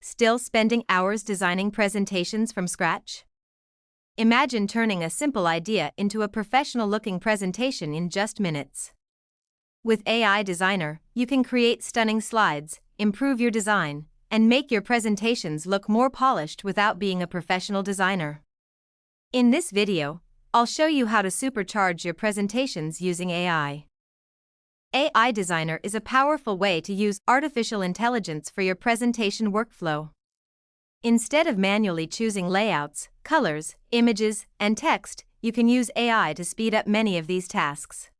Still spending hours designing presentations from scratch? Imagine turning a simple idea into a professional-looking presentation in just minutes. With AI Designer, you can create stunning slides, improve your design, and make your presentations look more polished without being a professional designer. In this video, I'll show you how to supercharge your presentations using AI. AI Designer is a powerful way to use artificial intelligence for your presentation workflow. Instead of manually choosing layouts, colors, images, and text, you can use AI to speed up many of these tasks.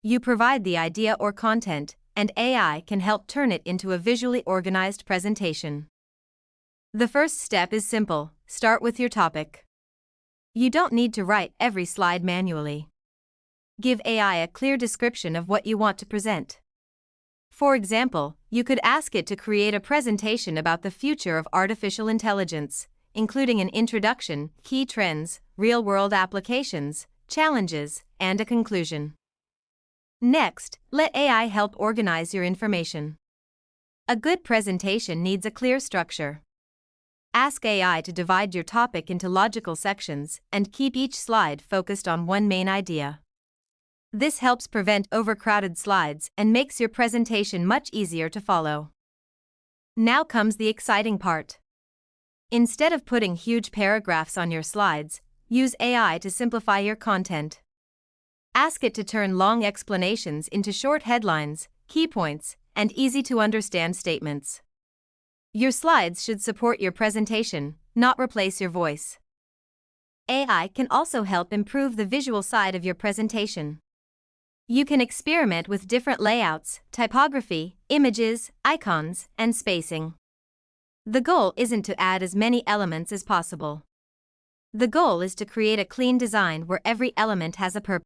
You provide the idea or content, and AI can help turn it into a visually organized presentation. The first step is simple: start with your topic. You don't need to write every slide manually. Give AI a clear description of what you want to present. For example, you could ask it to create a presentation about the future of artificial intelligence, including an introduction, key trends, real-world applications, challenges, and a conclusion. Next, let AI help organize your information. A good presentation needs a clear structure. Ask AI to divide your topic into logical sections and keep each slide focused on one main idea. This helps prevent overcrowded slides and makes your presentation much easier to follow. Now comes the exciting part. Instead of putting huge paragraphs on your slides, use AI to simplify your content. Ask it to turn long explanations into short headlines, key points, and easy-to-understand statements. Your slides should support your presentation, not replace your voice. AI can also help improve the visual side of your presentation. You can experiment with different layouts, typography, images, icons, and spacing. The goal isn't to add as many elements as possible. The goal is to create a clean design where every element has a purpose.